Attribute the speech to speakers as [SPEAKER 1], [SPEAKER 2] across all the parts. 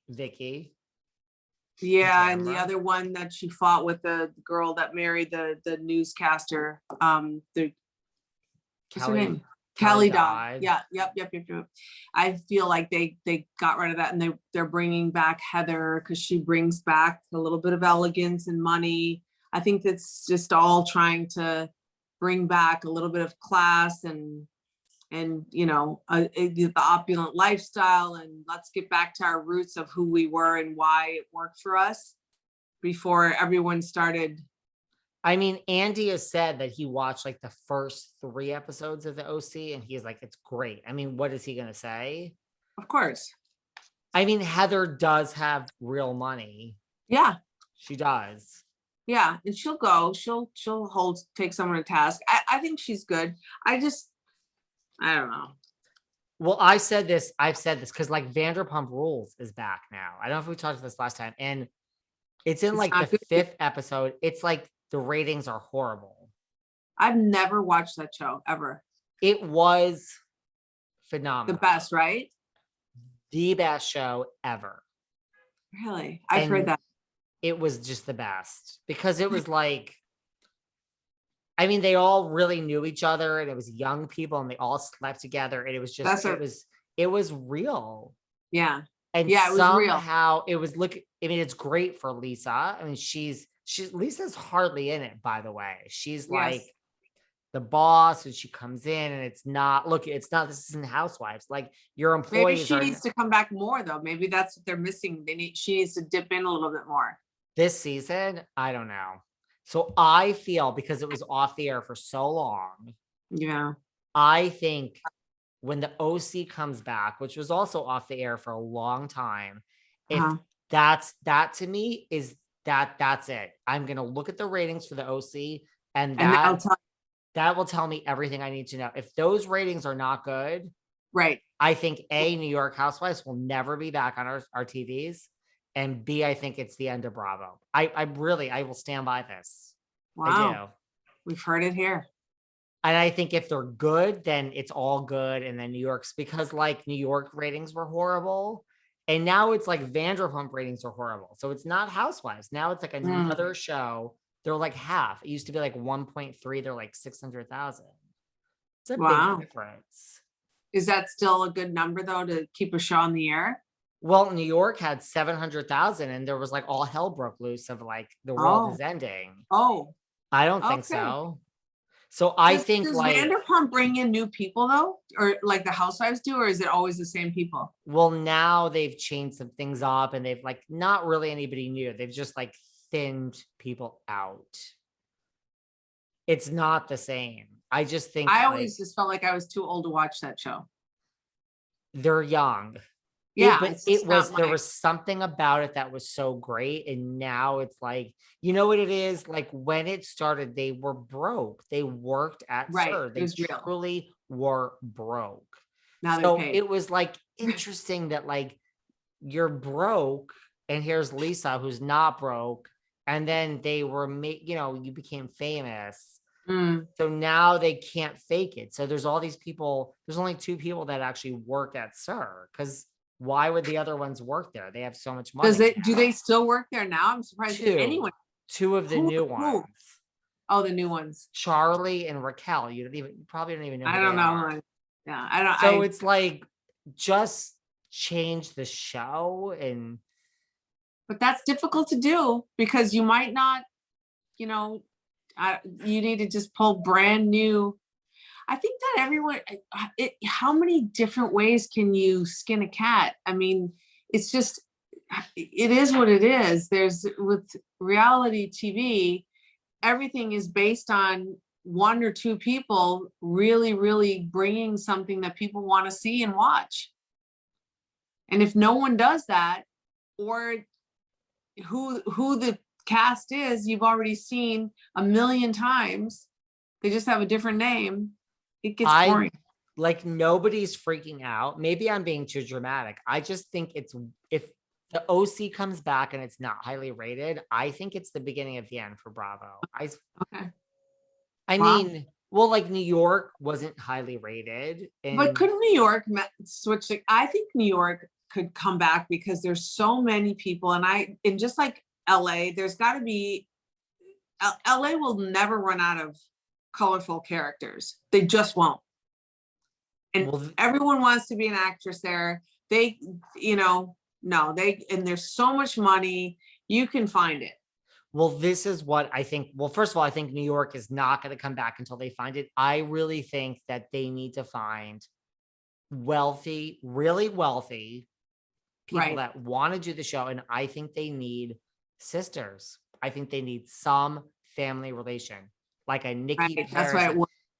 [SPEAKER 1] Vicky.
[SPEAKER 2] Yeah, and the other one that she fought with, the girl that married the newscaster, the what's her name? Kelly died. Yeah, yep. I feel like they got rid of that, and they're bringing back Heather because she brings back a little bit of elegance and money. I think that's just all trying to bring back a little bit of class and the opulent lifestyle, and let's get back to our roots of who we were and why it worked for us before everyone started.
[SPEAKER 1] I mean, Andy has said that he watched like the first 3 episodes of the OC and he's like, it's great. I mean, what is he going to say?
[SPEAKER 2] Of course.
[SPEAKER 1] I mean, Heather does have real money.
[SPEAKER 2] Yeah.
[SPEAKER 1] She does.
[SPEAKER 2] Yeah. And she'll go, she'll take someone to task. I think she's good. I don't know.
[SPEAKER 1] Well, I've said this because like Vanderpump Rules is back now. I don't know if we talked about this last time, and it's in like the 5th episode. It's like the ratings are horrible.
[SPEAKER 2] I've never watched that show ever.
[SPEAKER 1] It was phenomenal.
[SPEAKER 2] The best, right?
[SPEAKER 1] The best show ever.
[SPEAKER 2] Really? I've heard that.
[SPEAKER 1] It was just the best because it was like, I mean, they all really knew each other, and it was young people, and they all slept together, and it was just, it was real.
[SPEAKER 2] Yeah.
[SPEAKER 1] And
[SPEAKER 2] yeah, it was real.
[SPEAKER 1] Somehow it was I mean, it's great for Lisa. I mean, Lisa's hardly in it, by the way. She's like the boss, and she comes in, and this isn't Housewives. Like, your employees.
[SPEAKER 2] Maybe she needs to come back more, though. Maybe that's what they're missing. She needs to dip in a little bit more.
[SPEAKER 1] This season, I don't know. So I feel, because it was off the air for so long.
[SPEAKER 2] Yeah.
[SPEAKER 1] I think when the OC comes back, which was also off the air for a long time, if that to me is that's it. I'm going to look at the ratings for the OC, and that will tell me everything I need to know. If those ratings are not good,
[SPEAKER 2] right,
[SPEAKER 1] I think New York Housewives will never be back on our TVs. And B, I think it's the end of Bravo. I will stand by this.
[SPEAKER 2] Wow.
[SPEAKER 1] I do.
[SPEAKER 2] We've heard it here.
[SPEAKER 1] And I think if they're good, then it's all good. And then New York's, because like New York ratings were horrible. And now it's like Vanderpump ratings are horrible. So it's not Housewives. Now it's like another show. They're like half. It used to be like 1.3. They're like 600,000. It's a big difference.
[SPEAKER 2] Is that still a good number, though, to keep a show on the air?
[SPEAKER 1] Well, New York had 700,000, and there was like all hell broke loose of like the world is ending.
[SPEAKER 2] Oh,
[SPEAKER 1] I don't think so. So I think
[SPEAKER 2] does
[SPEAKER 1] like
[SPEAKER 2] Vanderpump bring in new people though, or like the Housewives do, or is it always the same people?
[SPEAKER 1] Well, now they've changed some things up, and they've like not really anybody new. They've just like thinned people out. It's not the same. I just think
[SPEAKER 2] I always just felt like I was too old to watch that show.
[SPEAKER 1] They're young.
[SPEAKER 2] Yeah,
[SPEAKER 1] but there was something about it that was so great. And now it's like, you know what it is? Like when it started, they were broke. They worked at SUR. They truly were broke.
[SPEAKER 2] Now
[SPEAKER 1] so it was like interesting that like you're broke and here's Lisa who's not broke. And then they were you became famous. So now they can't fake it. So there's all these people, there's only 2 people that actually work at SUR, because why would the other ones work there? They have so much money.
[SPEAKER 2] Do they still work there now? I'm surprised anyone.
[SPEAKER 1] 2 of the new ones.
[SPEAKER 2] Oh, the new ones.
[SPEAKER 1] Charlie and Raquel. You probably don't even know.
[SPEAKER 2] I don't know. Yeah, I don't.
[SPEAKER 1] So it's like, just change the show
[SPEAKER 2] But that's difficult to do because you might not, you need to just pull brand new. I think that everyone, how many different ways can you skin a cat? I mean, it's just, it is what it is. With reality TV, everything is based on 1 or 2 people really, really bringing something that people want to see and watch. And if no one does that, or who the cast is, you've already seen a million times, they just have a different name. It gets boring.
[SPEAKER 1] Like nobody's freaking out. Maybe I'm being too dramatic. I just think if the OC comes back and it's not highly rated, I think it's the beginning of the end for Bravo. I mean, well, like New York wasn't highly rated.
[SPEAKER 2] But couldn't New York switch? I think New York could come back, because there's so many people, and just like LA, there's got to be, LA will never run out of colorful characters. They just won't. And everyone wants to be an actress there. They, no, and there's so much money, you can find it.
[SPEAKER 1] Well, this is what I think. Well, first of all, I think New York is not going to come back until they find it. I really think that they need to find wealthy, really wealthy people that want to do the show. And I think they need sisters. I think they need some family relation, like a Nikki Paris.
[SPEAKER 2] That's why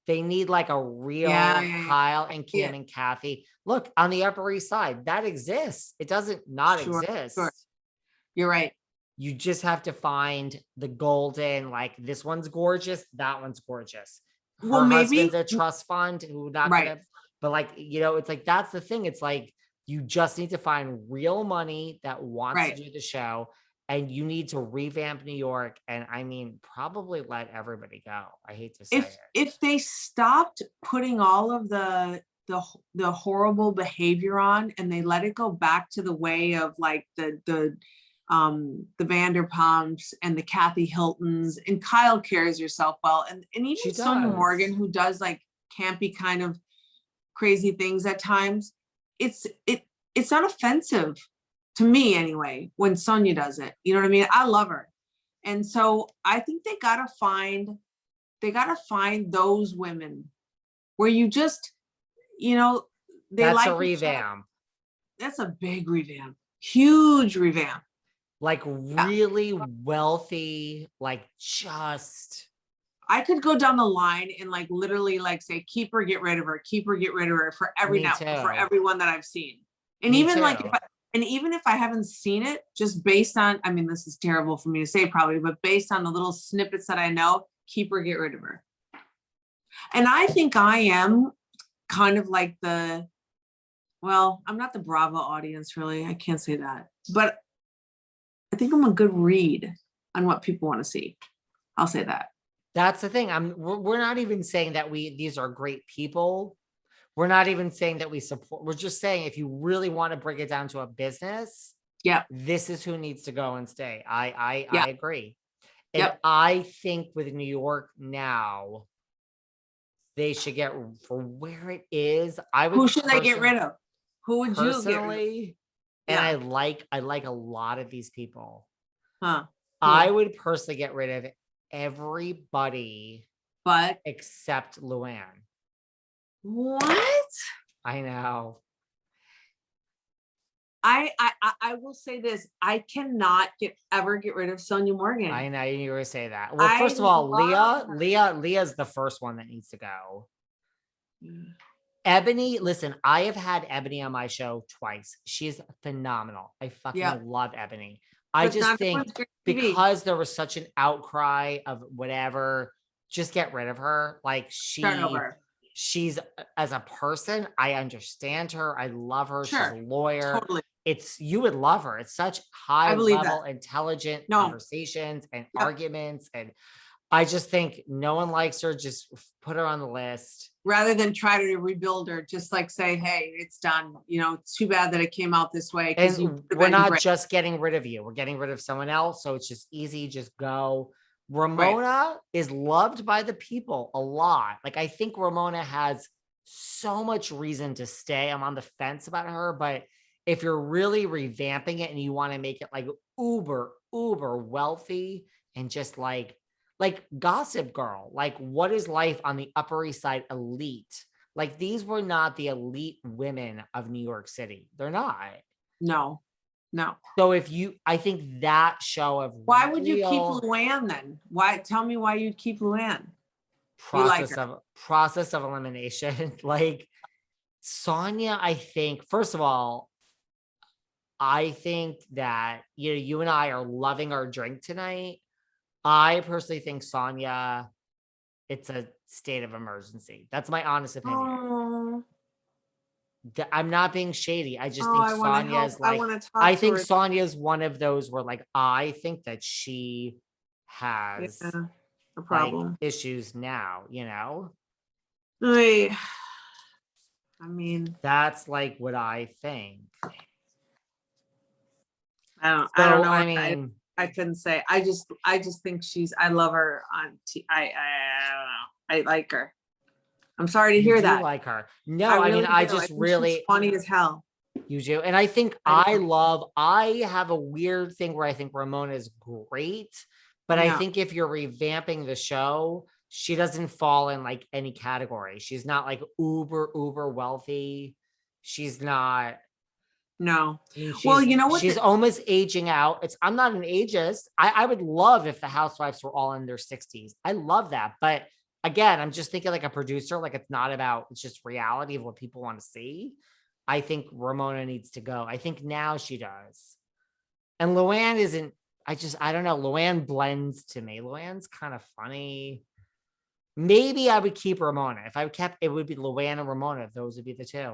[SPEAKER 1] they need like a real Kyle and Kim and Kathy. Look, on the Upper East Side, that exists. It doesn't not exist.
[SPEAKER 2] Sure. You're right.
[SPEAKER 1] You just have to find the golden, like, this one's gorgeous, that one's gorgeous. Her husband's a trust fund who not gonna, but like, it's like, that's the thing. It's like, you just need to find real money that wants to do the show, and you need to revamp New York. And I mean, probably let everybody go. I hate to say it.
[SPEAKER 2] If they stopped putting all of the horrible behavior on, and they let it go back to the way of like the Vanderpumps and the Kathy Hiltons, and Kyle carries herself well, and even Sonia Morgan, who does like campy kind of crazy things at times, it's not offensive to me anyway when Sonia does it. You know what I mean? I love her. And so I think they gotta find those women where you just,
[SPEAKER 1] that's a revamp.
[SPEAKER 2] That's a big revamp, huge revamp.
[SPEAKER 1] Like really wealthy, like just.
[SPEAKER 2] I could go down the line and like literally like say, keep her, get rid of her, for every network, for everyone that I've seen. And even like, even if I haven't seen it, just based on, I mean, this is terrible for me to say probably, but based on the little snippets that I know, keep her, get rid of her. And I think I am kind of like I'm not the Bravo audience, really. I can't say that, but I think I'm a good read on what people want to see. I'll say that.
[SPEAKER 1] That's the thing. We're not even saying that these are great people. We're not even saying that we support. We're just saying, if you really want to break it down to a business, this is who needs to go and stay. I agree. And I think with New York now, they should get, for where it is.
[SPEAKER 2] Who should they get rid of? Who would you get rid of?
[SPEAKER 1] And I like a lot of these people. I would personally get rid of everybody except Luann.
[SPEAKER 2] What?
[SPEAKER 1] I know.
[SPEAKER 2] I will say this. I cannot ever get rid of Sonia Morgan.
[SPEAKER 1] I know you were gonna say that. Well, first of all, Leah's the first one that needs to go. Ebony, listen, I have had Ebony on my show twice. She's phenomenal. I fucking love Ebony. I just think because there was such an outcry of whatever, just get rid of her. Like she's, as a person, I understand her. I love her. She's a lawyer.
[SPEAKER 2] Totally.
[SPEAKER 1] You would love her. It's such high level, intelligent conversations and arguments. And I just think no one likes her. Just put her on the list.
[SPEAKER 2] Rather than try to rebuild her, just like say, hey, it's done. It's too bad that it came out this way.
[SPEAKER 1] And we're not just getting rid of you. We're getting rid of someone else. So it's just easy. Just go. Ramona is loved by the people a lot. Like, I think Ramona has so much reason to stay. I'm on the fence about her, but if you're really revamping it and you want to make it like uber wealthy and just like Gossip Girl, like what is life on the Upper East Side elite? Like, these were not the elite women of New York City. They're not.
[SPEAKER 2] No.
[SPEAKER 1] So I think that show of
[SPEAKER 2] why would you keep Luann then? Tell me why you'd keep Luann?
[SPEAKER 1] Process of elimination. Like Sonia, I think, first of all, I think that, you and I are loving our drink tonight. I personally think Sonia, it's a state of emergency. That's my honest opinion. I'm not being shady. I just think Sonia's I think Sonia's one of those where I think that she has
[SPEAKER 2] a problem,
[SPEAKER 1] issues now,
[SPEAKER 2] I mean,
[SPEAKER 1] that's what I think.
[SPEAKER 2] I don't
[SPEAKER 1] So
[SPEAKER 2] know.
[SPEAKER 1] I
[SPEAKER 2] I
[SPEAKER 1] mean,
[SPEAKER 2] I couldn't say. I just think I love her on I don't know. I like her. I'm sorry to
[SPEAKER 1] you
[SPEAKER 2] hear
[SPEAKER 1] do
[SPEAKER 2] that.
[SPEAKER 1] like her.
[SPEAKER 2] I
[SPEAKER 1] No, I mean,
[SPEAKER 2] really
[SPEAKER 1] I
[SPEAKER 2] do. I
[SPEAKER 1] just
[SPEAKER 2] think she's
[SPEAKER 1] really,
[SPEAKER 2] funny as hell.
[SPEAKER 1] you do. And I think
[SPEAKER 2] I do.
[SPEAKER 1] I have a weird thing where I think Ramona is great, but I
[SPEAKER 2] Yeah.
[SPEAKER 1] think if you're revamping the show, she doesn't fall in like any category. She's not like uber wealthy. She's not,
[SPEAKER 2] No.
[SPEAKER 1] I mean,
[SPEAKER 2] Well, you know what?
[SPEAKER 1] she's almost aging out. I'm not an ageist. I would love if the housewives were all in their 60s. I love that. But again, I'm just thinking like a producer, like it's not about, it's just reality of what people want to see. I think Ramona needs to go. I think now she does. And Luann isn't, I don't know. Luann blends to me. Luann's kind of funny. Maybe I would keep Ramona. If I kept, it would be Luann and Ramona. Those would be the two.